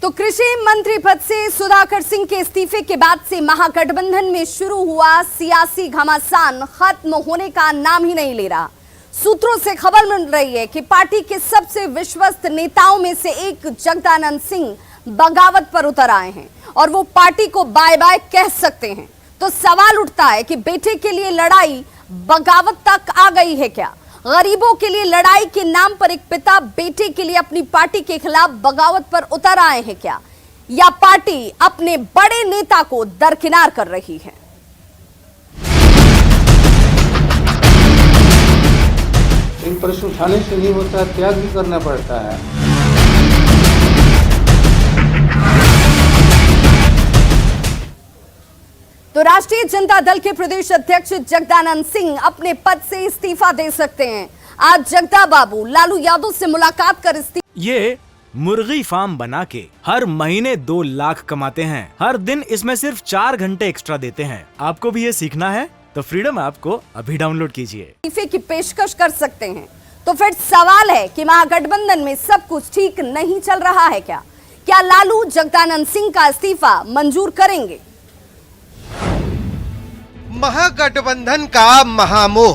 तो कृषि मंत्री पद से सुधाकर सिंह के इस्तीफे के बाद से महागठबंधन में शुरू हुआ सियासी घमासान खत्म होने का नाम ही नहीं ले रहा। सूत्रों से खबर मिल रही है कि पार्टी के सबसे विश्वस्त नेताओं में से एक जगदानंद सिंह बगावत पर उतर आए हैं और वो पार्टी को बाय बाय कह सकते हैं। तो सवाल उठता है कि बेटे के लिए लड़ाई बगावत तक आ गई है क्या? गरीबों के लिए लड़ाई के नाम पर एक पिता बेटे के लिए अपनी पार्टी के खिलाफ बगावत पर उतर आए हैं क्या, या पार्टी अपने बड़े नेता को दरकिनार कर रही है? इन प्रश्न उठाने से नहीं होता, त्याग भी करना पड़ता है। तो राष्ट्रीय जनता दल के प्रदेश अध्यक्ष जगदानंद सिंह अपने पद से इस्तीफा दे सकते हैं। आज जगदा बाबू लालू यादव से मुलाकात कर इस्तीफा। ये मुर्गी फार्म बना के हर महीने 2 लाख कमाते हैं। हर दिन इसमें सिर्फ 4 घंटे एक्स्ट्रा देते हैं। आपको भी ये सीखना है तो फ्रीडम ऐप को अभी डाउनलोड कीजिए। इस्तीफे की पेशकश कर सकते हैं। तो फिर सवाल है कि महागठबंधन में सब कुछ ठीक नहीं चल रहा है क्या? क्या लालू जगदानंद सिंह का इस्तीफा मंजूर करेंगे? महागठबंधन का महामोह।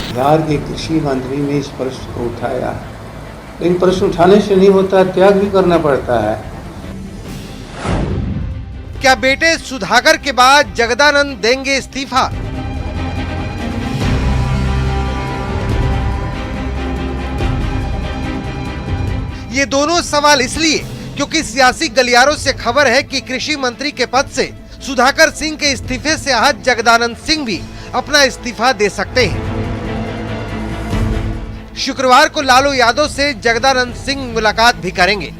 बिहार के कृषि मंत्री ने इस प्रश्न को उठाया, लेकिन प्रश्न उठाने से नहीं होता, त्याग भी करना पड़ता है। क्या बेटे सुधाकर के बाद जगदानंद देंगे इस्तीफा? ये दोनों सवाल इसलिए क्योंकि सियासी गलियारों से खबर है कि कृषि मंत्री के पद से सुधाकर सिंह के इस्तीफे से आहत जगदानंद सिंह भी अपना इस्तीफा दे सकते हैं। शुक्रवार को लालू यादव से जगदानंद सिंह मुलाकात भी करेंगे।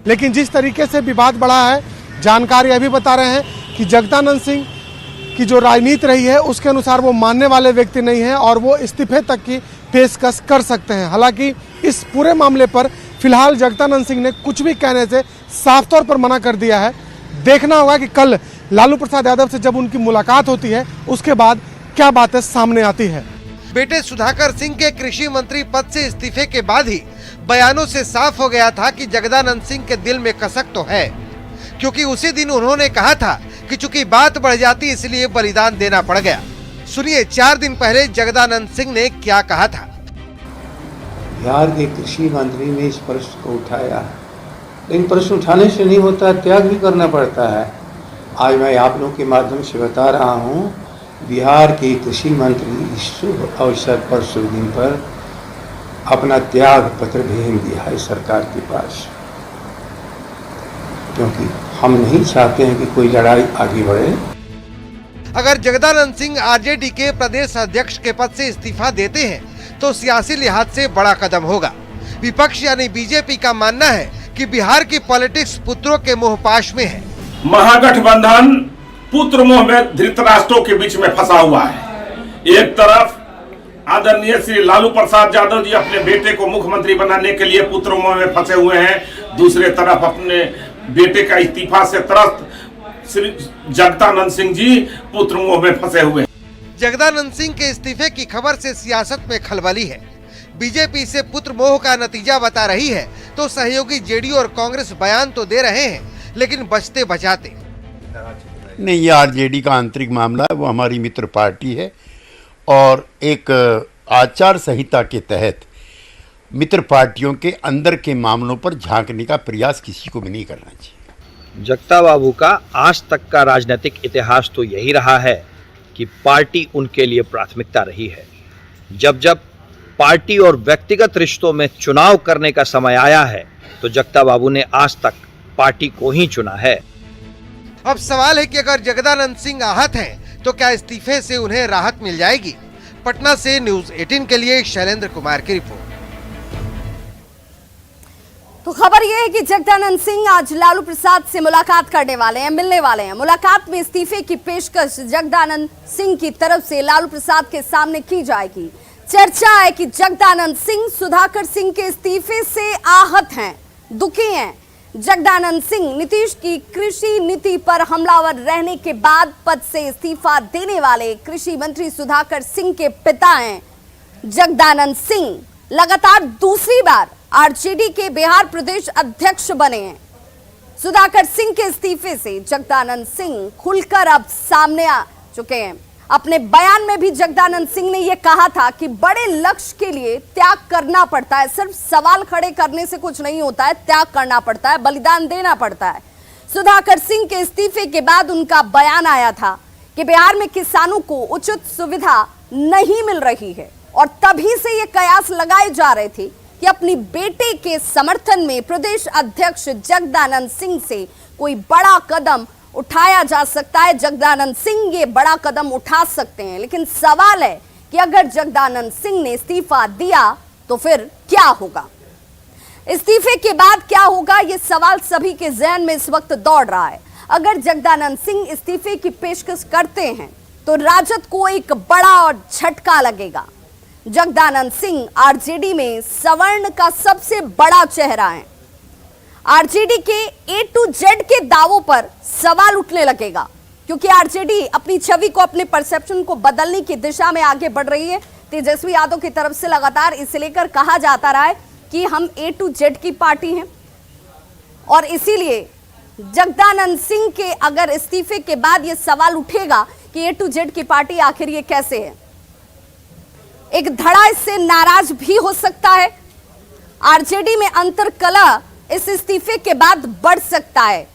लेकिन जिस तरीके से विवाद बढ़ा है, जानकारी अभी बता रहे हैं कि जगदानंद सिंह की जो राजनीति रही है उसके अनुसार वो मानने वाले व्यक्ति नहीं है और वो इस्तीफे तक की पेशकश कर सकते हैं। हालांकि इस पूरे मामले पर फिलहाल जगदानंद सिंह ने कुछ भी कहने से साफ तौर पर मना कर दिया है। देखना होगा कि कल लालू प्रसाद यादव से जब उनकी मुलाकात होती है उसके बाद क्या बातें सामने आती है। बेटे सुधाकर सिंह के कृषि मंत्री पद से इस्तीफे के बाद ही बयानों से साफ हो गया था कि जगदानंद सिंह के दिल में कसक तो है, क्योंकि उसी दिन उन्होंने कहा था कि चूंकि बात बढ़ जाती इसलिए बलिदान देना पड़ गया। सुनिए 4 दिन पहले जगदानंद सिंह ने क्या कहा था। बिहार के कृषि मंत्री ने इस प्रश्न को उठाया, लेकिन प्रश्न उठाने से नहीं होता, त्याग भी करना पड़ता है। आज मैं आप लोगों के माध्यम से बता रहा हूं, बिहार के कृषि मंत्री इस शुभ अवसर पर शुभ दिन पर अपना त्याग पत्र भेज दिया है सरकार के पास, क्योंकि हम नहीं चाहते हैं कि कोई लड़ाई आगे बढ़े। अगर जगदानंद सिंह आरजेडी के प्रदेश अध्यक्ष के पद से इस्तीफा देते हैं तो सियासी लिहाज से बड़ा कदम होगा। विपक्ष यानी बीजेपी का मानना है कि बिहार की पॉलिटिक्स पुत्रों के मोहपाश में है। महागठबंधन पुत्र मोह में धृतराष्ट्रों के बीच में फंसा हुआ है। एक तरफ आदरणीय श्री लालू प्रसाद यादव जी अपने बेटे को मुख्यमंत्री बनाने के लिए पुत्र मोह में फंसे हुए हैं, दूसरे तरफ अपने बेटे का इस्तीफा से त्रस्त श्री जगदानंद सिंह जी पुत्र मोह में फंसे हुए हैं। जगदानंद सिंह के इस्तीफे की खबर से सियासत में खलबली है। बीजेपी से पुत्र मोह का नतीजा बता रही है तो सहयोगी जेडीयू और कांग्रेस बयान तो दे रहे हैं, लेकिन बचते बचाते नहीं। ये आरजेडी का आंतरिक मामला है, वो हमारी मित्र पार्टी है और एक आचार संहिता के तहत मित्र पार्टियों के अंदर के मामलों पर झांकने का प्रयास किसी को भी नहीं करना चाहिए। जगता बाबू का आज तक का राजनीतिक इतिहास तो यही रहा है कि पार्टी उनके लिए प्राथमिकता रही है। जब जब पार्टी और व्यक्तिगत रिश्तों में चुनाव करने का समय आया है तो जगता बाबू ने आज तक पार्टी को ही चुना है। अब सवाल है कि अगर जगदानंद सिंह आहत हैं तो क्या इस्तीफे से उन्हें राहत मिल जाएगी? पटना से न्यूज़ 18 के लिए शैलेंद्र कुमार की रिपोर्ट। तो खबर यह है कि जगदानंद सिंह आज लालू प्रसाद से मुलाकात करने वाले हैं, मिलने वाले हैं। मुलाकात में इस्तीफे की पेशकश जगदानंद सिंह की तरफ से लालू प्रसाद के सामने की जाएगी। चर्चा है कि जगदानंद सिंह सुधाकर सिंह के इस्तीफे से आहत हैं, दुखी हैं। जगदानंद सिंह नीतीश की कृषि नीति पर हमलावर रहने के बाद पद से इस्तीफा देने वाले कृषि मंत्री सुधाकर सिंह के पिता हैं। जगदानंद सिंह लगातार दूसरी बार आरजेडी के बिहार प्रदेश अध्यक्ष बने हैं। सुधाकर सिंह के इस्तीफे से जगदानंद सिंह खुलकर अब सामने आ चुके हैं। अपने बयान में भी जगदानंद सिंह ने यह कहा था कि बड़े लक्ष्य के लिए त्याग करना पड़ता है, सिर्फ सवाल खड़े करने से कुछ नहीं होता है, त्याग करना पड़ता है, बलिदान देना पड़ता है। सुधाकर सिंह के इस्तीफे के बाद उनका बयान आया था कि बिहार में किसानों को उचित सुविधा नहीं मिल रही है और तभी से ये कयास लगाए जा रहे थे कि अपनी बेटे के समर्थन में प्रदेश अध्यक्ष जगदानंद सिंह से कोई बड़ा कदम उठाया जा सकता है। जगदानंद सिंह ये बड़ा कदम उठा सकते हैं, लेकिन सवाल है कि अगर जगदानंद सिंह ने इस्तीफा दिया तो फिर क्या होगा। इस्तीफे के बाद क्या होगा, ये सवाल सभी के जहन में इस वक्त दौड़ रहा है। अगर जगदानंद सिंह इस्तीफे की पेशकश करते हैं तो राजद को एक बड़ा और झटका लगेगा। जगदानंद सिंह आरजेडी में सवर्ण का सबसे बड़ा चेहरा है। आरजेडी के A to Z के दावों पर सवाल उठने लगेगा, क्योंकि आरजेडी अपनी छवि को, अपने परसेप्शन को बदलने की दिशा में आगे बढ़ रही है। तेजस्वी यादव की तरफ से लगातार इसे लेकर कहा जाता रहा है कि हम A to Z की पार्टी हैं और इसीलिए जगदानंद सिंह के अगर इस्तीफे के बाद यह सवाल उठेगा कि A to Z की पार्टी आखिर ये कैसे है। एक धड़ा इससे नाराज भी हो सकता है। आरजेडी में अंतर्कलह इस इस्तीफे के बाद बढ़ सकता है।